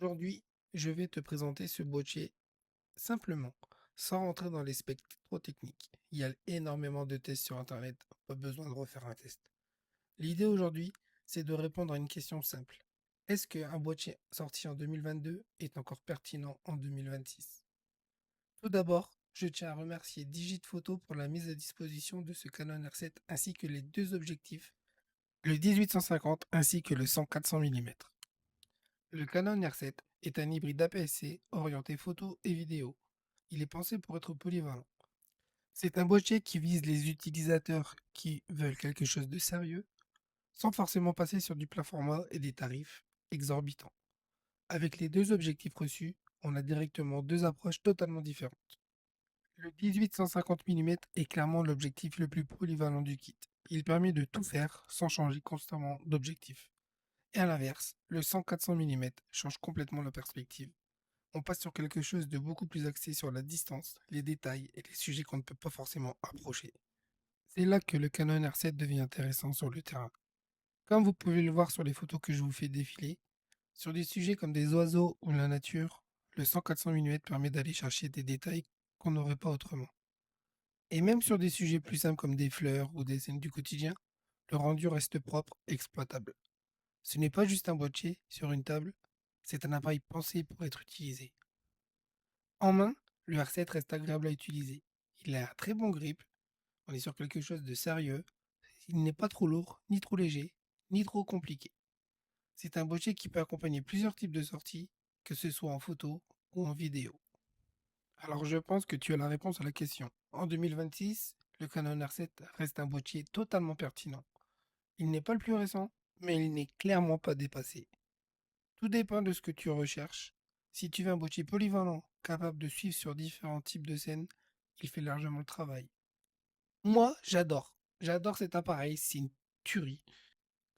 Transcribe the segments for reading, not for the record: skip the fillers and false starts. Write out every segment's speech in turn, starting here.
Aujourd'hui, je vais te présenter ce boîtier simplement, sans rentrer dans les specs trop techniques. Il y a énormément de tests sur Internet, pas besoin de refaire un test. L'idée aujourd'hui, c'est de répondre à une question simple. Est-ce qu'un boîtier sorti en 2022 est encore pertinent en 2026? Tout d'abord, je tiens à remercier Digit Photo pour la mise à disposition de ce Canon R7 ainsi que les deux objectifs, le 18-150 ainsi que le 100-400 mm. Le Canon R7 est un hybride APS-C orienté photo et vidéo. Il est pensé pour être polyvalent. C'est un boîtier qui vise les utilisateurs qui veulent quelque chose de sérieux, sans forcément passer sur du plat format et des tarifs exorbitants. Avec les deux objectifs reçus, on a directement deux approches totalement différentes. Le 18-150 mm est clairement l'objectif le plus polyvalent du kit. Il permet de tout faire sans changer constamment d'objectif. Et à l'inverse, le 100-400 mm change complètement la perspective. On passe sur quelque chose de beaucoup plus axé sur la distance, les détails et les sujets qu'on ne peut pas forcément approcher. C'est là que le Canon R7 devient intéressant sur le terrain. Comme vous pouvez le voir sur les photos que je vous fais défiler, sur des sujets comme des oiseaux ou la nature, le 100-400 mm permet d'aller chercher des détails qu'on n'aurait pas autrement. Et même sur des sujets plus simples comme des fleurs ou des scènes du quotidien, le rendu reste propre et exploitable. Ce n'est pas juste un boîtier sur une table, c'est un appareil pensé pour être utilisé. En main, le R7 reste agréable à utiliser. Il a un très bon grip, on est sur quelque chose de sérieux. Il n'est pas trop lourd, ni trop léger, ni trop compliqué. C'est un boîtier qui peut accompagner plusieurs types de sorties, que ce soit en photo ou en vidéo. Alors je pense que tu as la réponse à la question. En 2026, le Canon R7 reste un boîtier totalement pertinent. Il n'est pas le plus récent, mais il n'est clairement pas dépassé. Tout dépend de ce que tu recherches. Si tu veux un boîtier polyvalent, capable de suivre sur différents types de scènes, il fait largement le travail. Moi, j'adore. J'adore cet appareil, c'est une tuerie.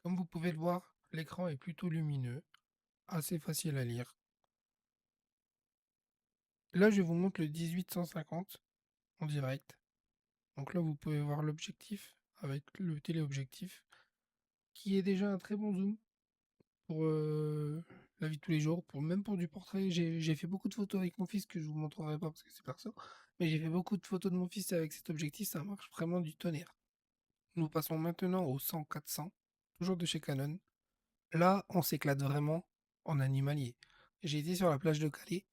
Comme vous pouvez le voir, l'écran est plutôt lumineux, assez facile à lire. Là, je vous montre le 18-150 en direct. Donc là, vous pouvez voir l'objectif avec le téléobjectif, qui est déjà un très bon zoom pour la vie de tous les jours, même pour du portrait. J'ai fait beaucoup de photos avec mon fils que je vous montrerai pas parce que c'est perso, mais j'ai fait beaucoup de photos de mon fils avec cet objectif, ça marche vraiment du tonnerre. Nous passons maintenant au 100-400, toujours de chez Canon. Là, on s'éclate vraiment en animalier. J'ai été sur la plage de Calais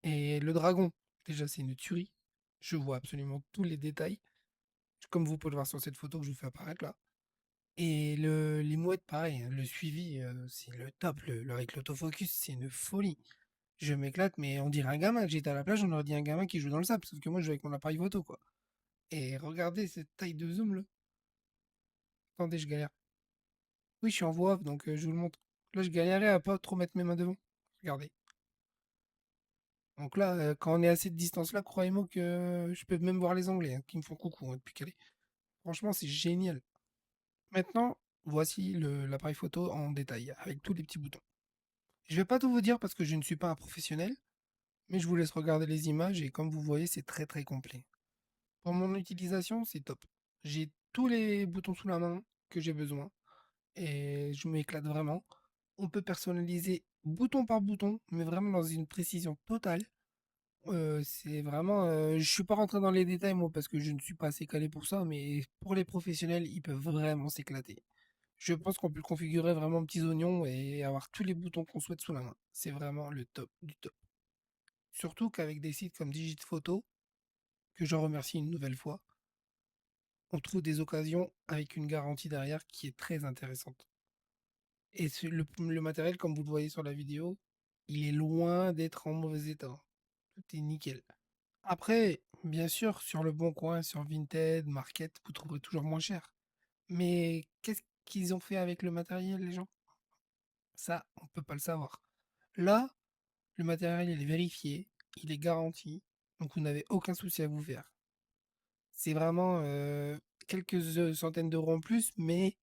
et le dragon, déjà c'est une tuerie. Je vois absolument tous les détails, comme vous pouvez le voir sur cette photo que je vous fais apparaître là. Et les mouettes, pareil, hein, le suivi, c'est le top. Avec l'autofocus, c'est une folie. Je m'éclate, mais on dirait un gamin. J'étais à la plage, on aurait dit un gamin qui joue dans le sable, sauf que moi je joue avec mon appareil photo, quoi. Et regardez cette taille de zoom là. Attendez, je galère. Oui, je suis en voix off, donc je vous le montre. Là, je galérais à pas trop mettre mes mains devant. Regardez. Donc là, quand on est à cette distance-là, croyez-moi que je peux même voir les Anglais hein, qui me font coucou hein, depuis Calais. Franchement, c'est génial. Maintenant, voici l'appareil photo en détail, avec tous les petits boutons. Je vais pas tout vous dire parce que je ne suis pas un professionnel, mais je vous laisse regarder les images et comme vous voyez, c'est très très complet. Pour mon utilisation, c'est top. J'ai tous les boutons sous la main que j'ai besoin et je m'éclate vraiment. On peut personnaliser bouton par bouton, mais vraiment dans une précision totale. C'est vraiment, je suis pas rentré dans les détails moi parce que je ne suis pas assez calé pour ça, mais pour les professionnels, ils peuvent vraiment s'éclater. Je pense qu'on peut le configurer vraiment en petits oignons et avoir tous les boutons qu'on souhaite sous la main. C'est vraiment le top du top. Surtout qu'avec des sites comme Digit Photo, que j'en remercie une nouvelle fois, on trouve des occasions avec une garantie derrière qui est très intéressante. Et le matériel, comme vous le voyez sur la vidéo, il est loin d'être en mauvais état. Tout est nickel. Après, bien sûr, sur le bon coin, sur Vinted, Market, vous trouverez toujours moins cher. Mais qu'est-ce qu'ils ont fait avec le matériel, les gens? Ça, on peut pas le savoir. Là, le matériel, il est vérifié, il est garanti, donc vous n'avez aucun souci à vous faire. C'est vraiment quelques centaines d'euros en plus, mais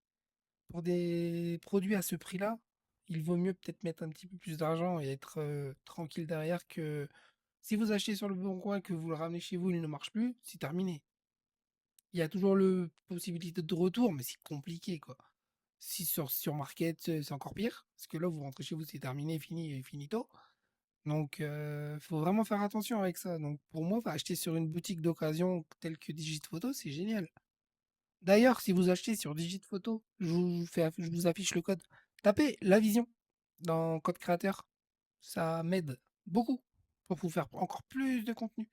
pour des produits à ce prix-là, il vaut mieux peut-être mettre un petit peu plus d'argent et être tranquille derrière que si vous achetez sur le bon coin, que vous le ramenez chez vous, il ne marche plus, c'est terminé. Il y a toujours le possibilité de retour, mais c'est compliqué, quoi. Si sur Market, c'est encore pire, parce que là, vous rentrez chez vous, c'est terminé, fini et finito. Donc, faut vraiment faire attention avec ça. Donc, pour moi, acheter sur une boutique d'occasion telle que Digit Photo, c'est génial. D'ailleurs, si vous achetez sur Digit Photo, je vous affiche le code. Tapez La Vision dans code créateur. Ça m'aide beaucoup pour vous faire encore plus de contenu.